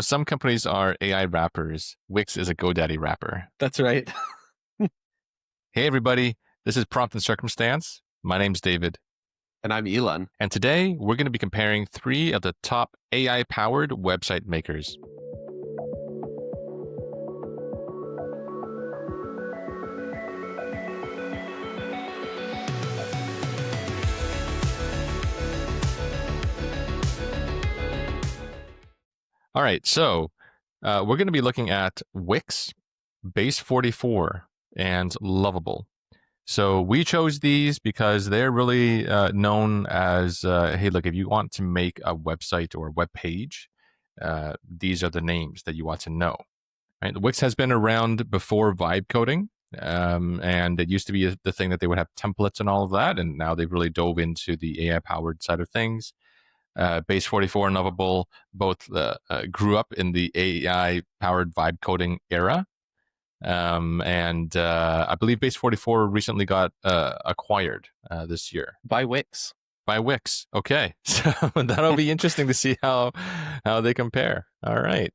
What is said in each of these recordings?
Some companies are AI wrappers. Wix is a GoDaddy wrapper. That's right. Hey, everybody. This is Prompt and Circumstance. My name's David. And I'm Elon. And today we're going to be comparing 3 of the top AI-powered website makers. All right, so we're going to be looking at Wix, Base44, and Lovable. So we chose these because they're really known as, hey, look, if you want to make a website or a web page, these are the names that you want to know. Right? Wix has been around before vibe coding, and it used to be the thing that they would have templates and all of that, and now they've really dove into the AI-powered side of things. Base44 and Lovable both grew up in the AI-powered vibe coding era. And I believe Base44 recently got acquired this year. By Wix. By Wix. Okay. So that'll be interesting to see how they compare. All right.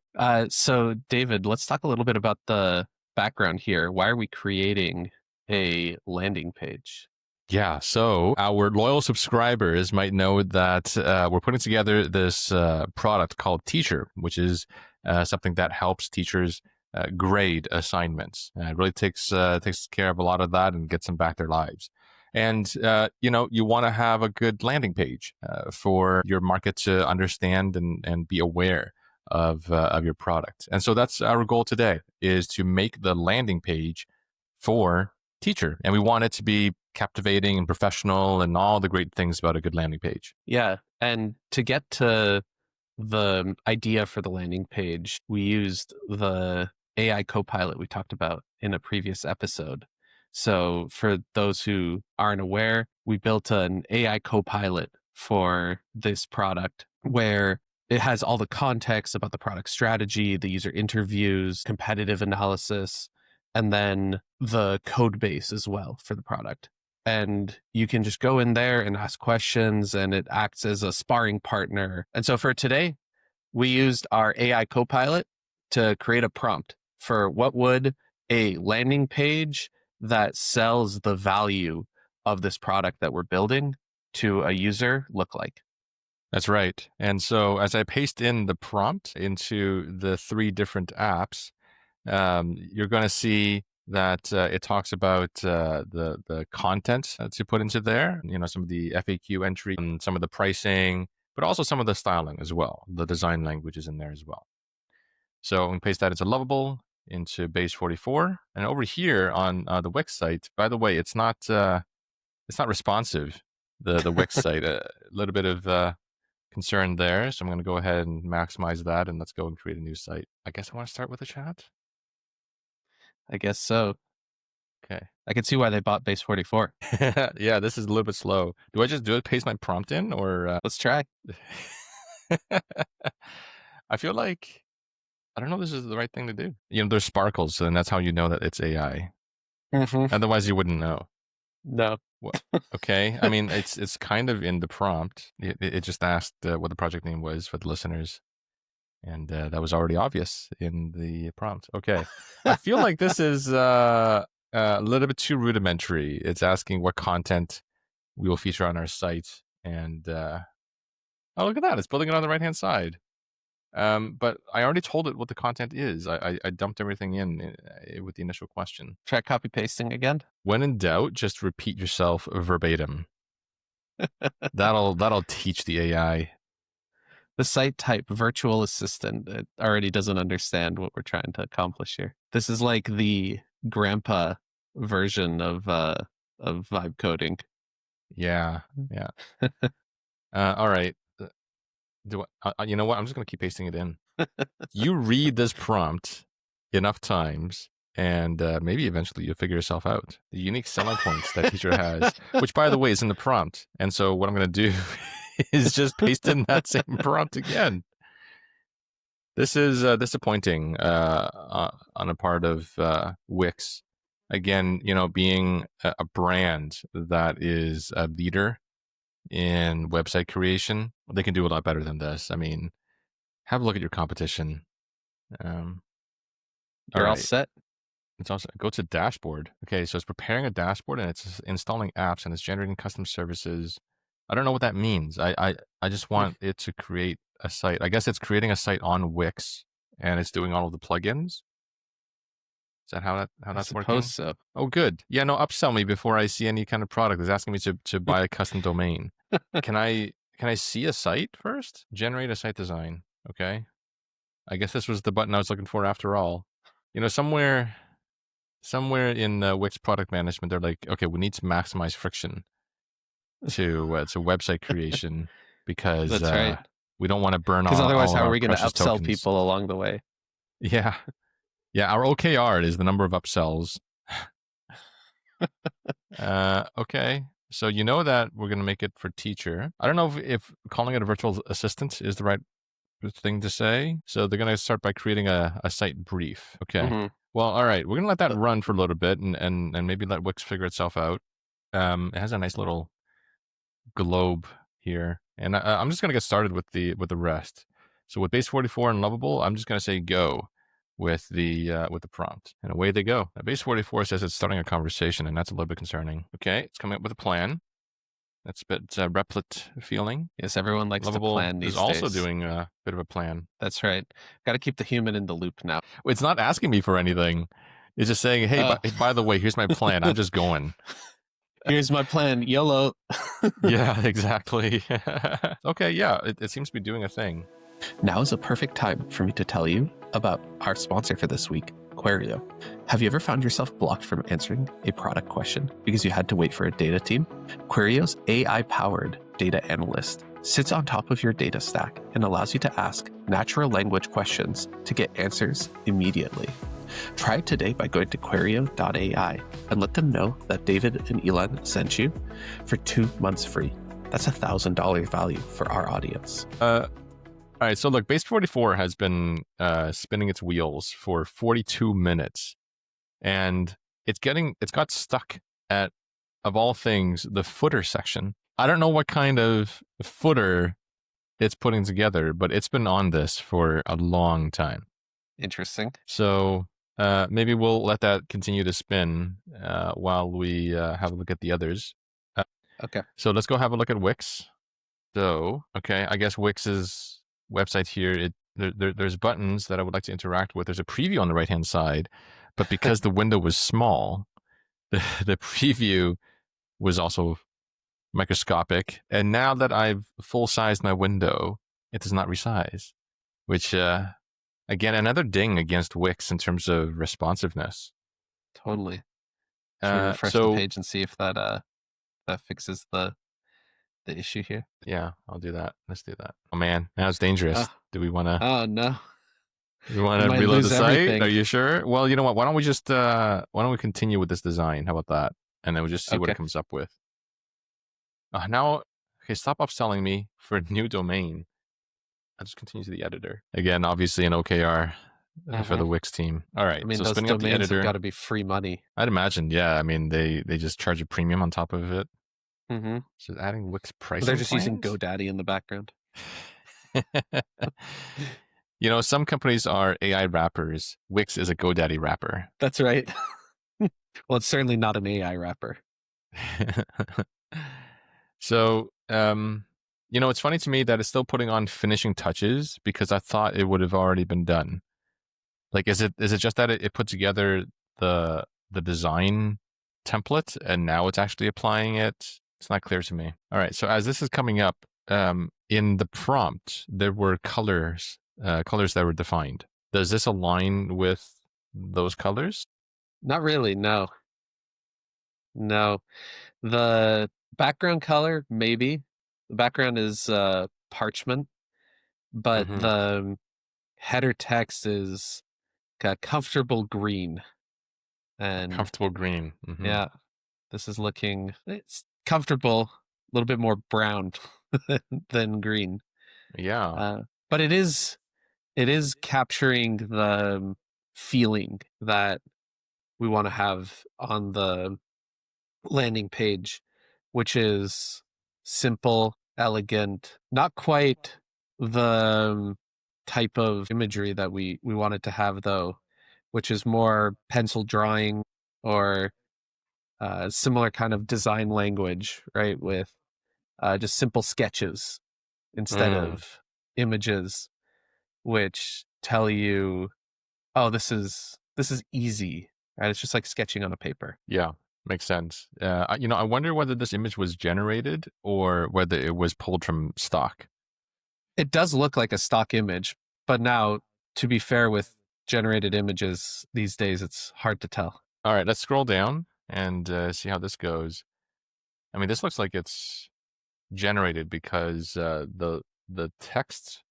So, David, let's talk a little bit about the background here. Why are we creating a landing page? Yeah, so our loyal subscribers might know that we're putting together this product called Teacher, which is something that helps teachers grade assignments. It really takes care of a lot of that and gets them back their lives. And you want to have a good landing page for your market to understand and be aware of your product. And so that's our goal today, is to make the landing page for Teacher, and we want it to be captivating and professional and all the great things about a good landing page. Yeah, and to get to the idea for the landing page, we used the AI Copilot we talked about in a previous episode. So for those who aren't aware, we built an AI Copilot for this product where it has all the context about the product strategy, the user interviews, competitive analysis, and then the code base as well for the product. And you can just go in there and ask questions, and it acts as a sparring partner. And so for today, we used our AI Copilot to create a prompt for what would a landing page that sells the value of this product that we're building to a user look like. That's right. And so as I paste in the prompt into the 3 different apps, you're going to see that it talks about the content to put into there, some of the FAQ entry and some of the pricing, but also some of the styling as well. The design language is in there as well. So I'm going to paste that into Lovable, into Base44, and over here on the Wix site. By the way, it's not responsive. The Wix site, a little bit of concern there. So I'm going to go ahead and maximize that, and let's go and create a new site. I guess I want to start with a chat. I guess so. Okay. I can see why they bought Base44. Yeah, this is a little bit slow. Do I just paste my prompt in, or let's try? I feel like, I don't know if this is the right thing to do. There's sparkles, and that's how you know that it's AI. Mm-hmm. Otherwise, you wouldn't know. No. Okay. I mean, it's kind of in the prompt. It just asked what the project name was for the listeners. And that was already obvious in the prompt. Okay. I feel like this is a little bit too rudimentary. It's asking what content we will feature on our site. And oh, look at that. It's building it on the right-hand side. But I already told it what the content is. I dumped everything in with the initial question. Try copy pasting again. When in doubt, just repeat yourself verbatim. That'll teach the AI. The site type virtual assistant, it already doesn't understand what we're trying to accomplish here. This is like the grandpa version of vibe coding. Yeah. All right. You know what? I'm just going to keep pasting it in. You read this prompt enough times, and maybe eventually you'll figure yourself out. The unique selling points that Teacher has, which, by the way, is in the prompt. And so what I'm going to do is just paste in that same prompt again. This is disappointing on a part of Wix. Again, being a brand that is a leader in website creation, they can do a lot better than this. I mean, have a look at your competition. All You're all right. set. It's also go to dashboard. Okay, so it's preparing a dashboard and it's installing apps and it's generating custom services. I don't know what that means. I just want it to create a site. I guess it's creating a site on Wix and it's doing all of the plugins. Is that how I that's suppose working? so. Oh, good. Yeah, no, upsell me before I see any kind of product. It's asking me to buy a custom domain. Can I see a site first? Generate a site design. Okay. I guess this was the button I was looking for after all. You know, somewhere in Wix product management, they're like, okay, we need to maximize friction to website creation because That's right. we don't want to burn Because otherwise, all of how are our we going to precious upsell tokens. people along the way? Yeah. Yeah, our OKR is the number of upsells. Okay. So you know that we're going to make it for teacher. I don't know if calling it a virtual assistant is the right thing to say. So they're going to start by creating a site brief. Okay. Mm-hmm. Well, all right. We're going to let that run for a little bit and maybe let Wix figure itself out. It has a nice little globe here. And I'm just going to get started with the rest. So with base 44 and Lovable, I'm just going to say go with the prompt, and away they go. Now, base 44 says it's starting a conversation, and that's a little bit concerning. Okay, it's coming up with a plan. That's a bit Replit feeling. Yes, everyone likes Lovable to plan these is also days. doing a bit of a plan. That's right. Got to keep the human in the loop now. It's not asking me for anything. It's just saying, hey, by the way, here's my plan. I'm just going. Here's my plan. YOLO. Yeah, exactly. Okay, yeah, it seems to be doing a thing. Now is a perfect time for me to tell you about our sponsor for this week, Querio. Have you ever found yourself blocked from answering a product question because you had to wait for a data team? Querio's AI-powered data analyst sits on top of your data stack and allows you to ask natural language questions to get answers immediately. Try it today by going to Querio.ai and let them know that David and Elon sent you for 2 months free. That's $1,000 value for our audience. All right, so look, base 44 has been spinning its wheels for 42 minutes, and it's got stuck at, of all things, the footer section. I don't know what kind of footer it's putting together, but it's been on this for a long time. Interesting. So maybe we'll let that continue to spin while we have a look at the others. Okay. So let's go have a look at Wix. So, okay, I guess Wix's website here, there's buttons that I would like to interact with. There's a preview on the right-hand side, but because the window was small, the preview was also microscopic. And now that I've full-sized my window, it does not resize, which, again, another ding against Wix in terms of responsiveness. Totally. Should we refresh the So, page and see if that fixes the issue here? yeah, I'll do that. Let's do that. Oh man, now it's dangerous. Do we want to? Oh no. We want We to might reload the lose site? everything. Are you sure? Well, you know what? Why don't we just why don't we continue with this design? How about that? And then we'll just see what it Okay. comes up with. Now, okay, stop upselling me for a new domain. I'll just continue to the editor. Again, obviously an OKR for the Wix team. All right, I mean, so those spinning up the domains have editor. got to be free money. I'd imagine, yeah. I mean, they just charge a premium on top of it. Mm-hmm. So adding Wix pricing. They're just using plans? GoDaddy in the background. You know, some companies are AI wrappers. Wix is a GoDaddy wrapper. That's right. Well, it's certainly not an AI wrapper. So, you know, it's funny to me that it's still putting on finishing touches because I thought it would have already been done. Like, is it just that it put together the design template and now it's actually applying it? It's not clear to me. All right, so as this is coming up, in the prompt, there were colors that were defined. Does this align with those colors? Not really, no. No. The background color, maybe. The background is parchment, but Mhm. the header text is a comfortable green. And Comfortable green. Mhm. yeah, this is looking, it's comfortable, a little bit more brown than green. Yeah. But it is capturing the feeling that we want to have on the landing page, which is simple, elegant, not quite the type of imagery that we wanted to have, though, which is more pencil drawing or similar kind of design language, right? With just simple sketches instead Mm, of images, which tell you, oh, this is easy, right? It's just like sketching on a paper. yeah, makes sense. I wonder whether this image was generated or whether it was pulled from stock. It does look like a stock image, but now, to be fair with generated images these days, it's hard to tell. All right, let's scroll down and see how this goes. I mean, this looks like it's generated because the text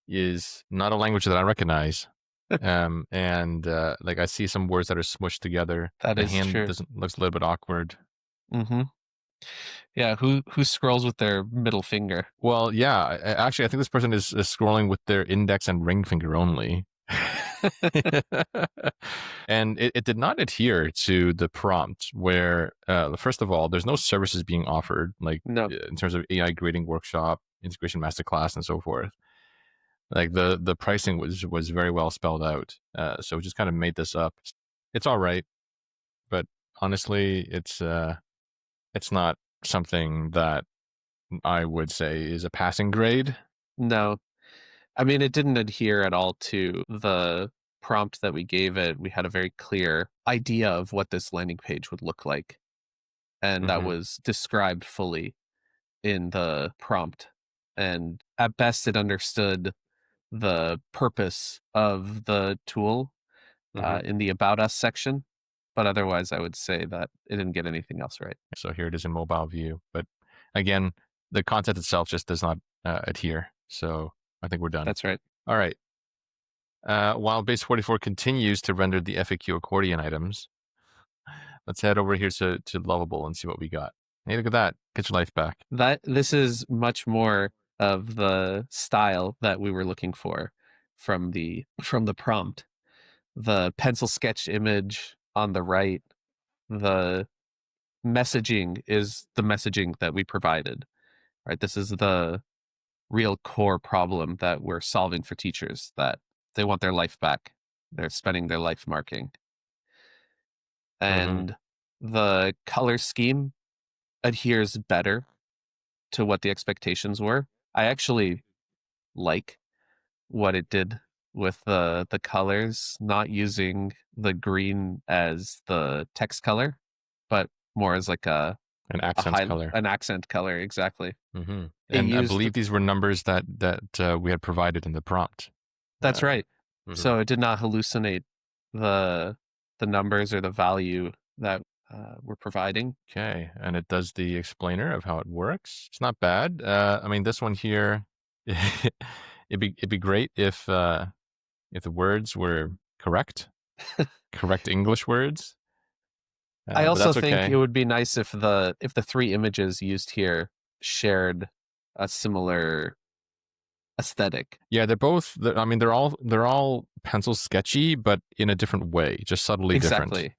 is not a language that I recognize. And like I see some words that are smushed together. That The is hand true. doesn't looks a little bit awkward. Mm-hmm. Yeah, who scrolls with their middle finger? Well, yeah, actually, I think this person is scrolling with their index and ring finger only. And it did not adhere to the prompt where, first of all, there's no services being offered, like No, in terms of AI grading workshop, integration masterclass, and so forth. Like the pricing was very well spelled out. So it just kind of made this up. It's all right, but honestly, it's not something that I would say is a passing grade. no. I mean, it didn't adhere at all to the prompt that we gave it. We had a very clear idea of what this landing page would look like, and that Hmm. was described fully in the prompt. And at best, it understood the purpose of the tool Hmm. in the About Us section. But otherwise, I would say that it didn't get anything else right. So here it is in mobile view. But again, the content itself just does not adhere. So I think we're done. That's right. All right. While base 44 continues to render the FAQ accordion items, let's head over here to Lovable and see what we got. Hey, look at that. Get your life back. This is much more of the style that we were looking for from the prompt. The pencil sketched image on the right, the messaging is the messaging that we provided, right? This is the real core problem that we're solving for teachers, that they want their life back. They're spending their life marking. Hmm. And the color scheme adheres better to what the expectations were. I actually like what it did with the colors, not using the green as the text color, but more as like An a accent high color. an accent color. Exactly. Hmm. It And I used believe these were numbers that we had provided in the prompt. That's right. Mhm. So it did not hallucinate the numbers or the value that we're providing. Okay, and it does the explainer of how it works. It's not bad. I mean, this one here, it'd be great if the words were correct, correct English words. I But also that's think it okay. would be nice if the three images used here shared a similar aesthetic. Yeah, they're both. I mean, they're all pencil sketchy, but in a different way, just subtly different. Exactly.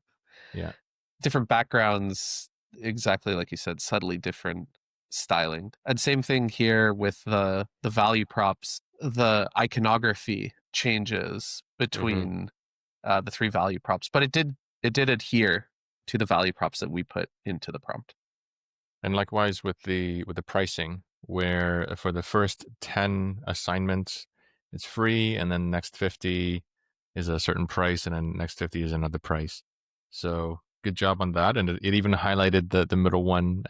Yeah. Different backgrounds, exactly like you said, subtly different styling. And same thing here with the value props. The iconography changes Hmm. between the three value props, but it did adhere to the value props that we put into the prompt. And likewise with the pricing, where for the first 10 assignments, it's free, and then next 50 is a certain price, and then next 50 is another price. So good job on that. And it even highlighted the middle one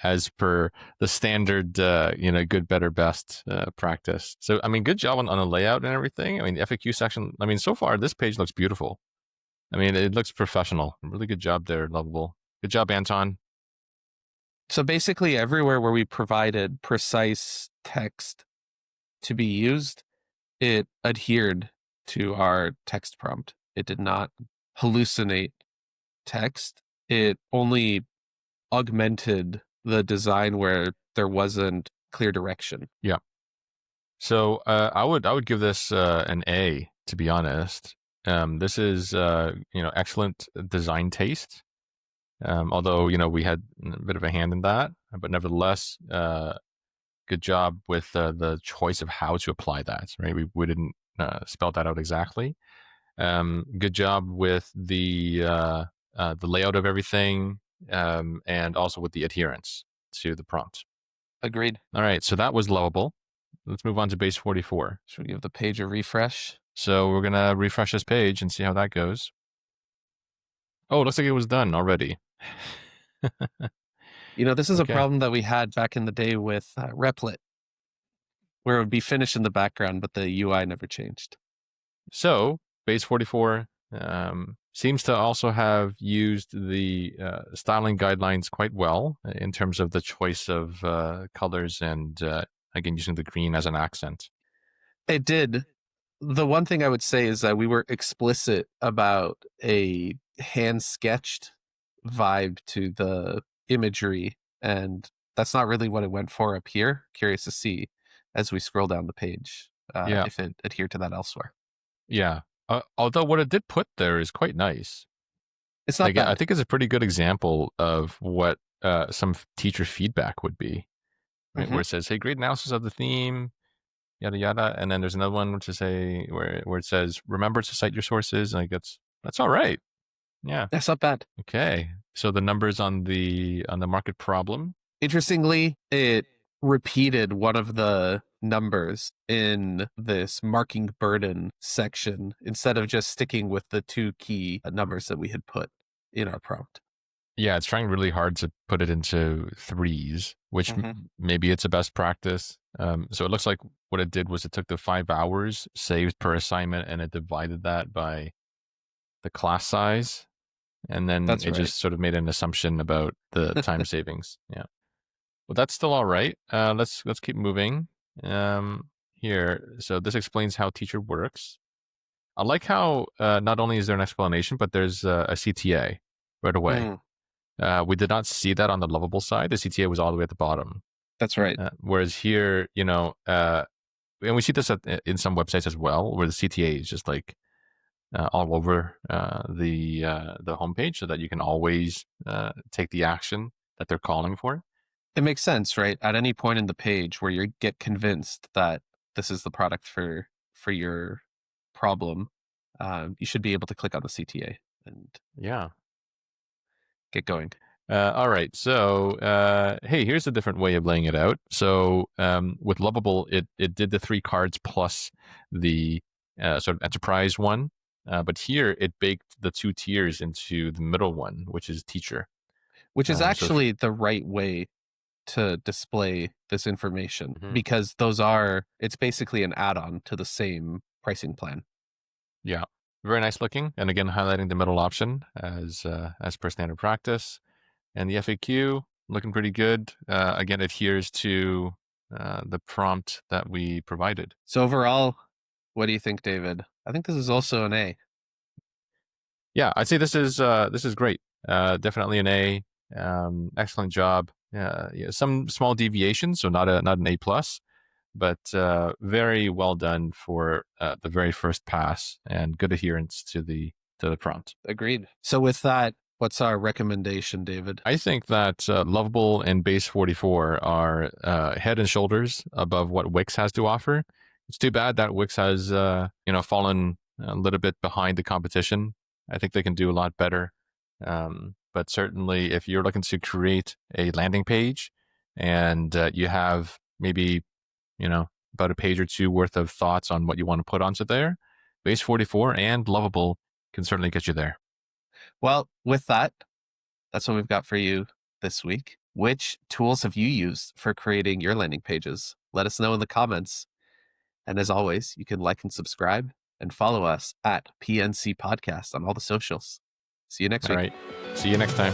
as per the standard, good, better, best practice. So, I mean, good job on the layout and everything. I mean, the FAQ section, I mean, so far, this page looks beautiful. I mean, it looks professional. Really good job there, Lovable. Good job, Anton. So basically, everywhere where we provided precise text to be used, it adhered to our text prompt. It did not hallucinate text. It only augmented the design where there wasn't clear direction. Yeah. So I would give this an A, to be honest. This is excellent design taste. Although we had a bit of a hand in that, but nevertheless, good job with the choice of how to apply that. Right, we didn't spell that out exactly. Good job with the layout of everything, and also with the adherence to the prompt. Agreed. All right, so that was Lovable. Let's move on to base 44. Should we give the page a refresh? So we're gonna refresh this page and see how that goes. Oh, it looks like it was done already. This is a Okay. problem that we had back in the day with Replit, where it would be finished in the background, but the UI never changed. So base 44 seems to also have used the styling guidelines quite well in terms of the choice of colors and again using the green as an accent. It did. The one thing I would say is that we were explicit about a hand-sketched vibe to the imagery, and that's not really what it went for up here. Curious to see as we scroll down the page Yeah. if it adhered to that elsewhere. Yeah. Although what it did put there is quite nice. It's not bad. I think it's a pretty good example of what some teacher feedback would be, right? Mhm. Where it says, "Hey, great analysis of the theme, yada yada," and then there's another one which is where it says, "Remember to cite your sources." Like that's all right. Yeah. That's not bad. Okay. So the numbers on the market problem. Interestingly, it repeated one of the numbers in this marking burden section instead of just sticking with the two key numbers that we had put in our prompt. Yeah, it's trying really hard to put it into threes, which maybe it's a best practice. So it looks like what it did was it took the 5 hours saved per assignment and it divided that by the class size. And then That's it right. just sort of made an assumption about the time savings. Yeah. Well, that's still all right. Let's keep moving. Here. So this explains how teacher works. I like how not only is there an explanation, but there's a CTA right away. We did not see that on the Lovable side. The CTA was all the way at the bottom. That's right. Whereas here, and we see this in some websites as well, where the CTA is just like all over the homepage, so that you can always take the action that they're calling for. It makes sense, right? At any point in the page where you get convinced that this is the product for your problem, you should be able to click on the CTA and get going. All right. So, hey, here's a different way of laying it out. So, with Lovable, it did the 3 cards plus the sort of enterprise one. But here it baked the 2 tiers into the middle one, which is teacher. Which is actually the right way to display this information because it's basically an add-on to the same pricing plan. Yeah. Very nice looking. And again, highlighting the middle option as per standard practice. And the FAQ looking pretty good. Again, adheres to the prompt that we provided. So overall, what do you think, David? I think this is also an A. Yeah, I'd say this is great. Definitely an A. Excellent job. Yeah, some small deviations, so not an A plus, but very well done for the very first pass and good adherence to the prompt. Agreed. So with that, what's our recommendation, David? I think that Lovable and Base 44 are head and shoulders above what Wix has to offer. It's too bad that Wix has fallen a little bit behind the competition. I think they can do a lot better. But certainly, if you're looking to create a landing page and you have maybe about a page or two worth of thoughts on what you want to put onto there, Base 44 and Lovable can certainly get you there. Well, with that, that's what we've got for you this week. Which tools have you used for creating your landing pages? Let us know in the comments. And as always, you can like and subscribe and follow us at PNC Podcast on all the socials. See you next week. All right. See you next time.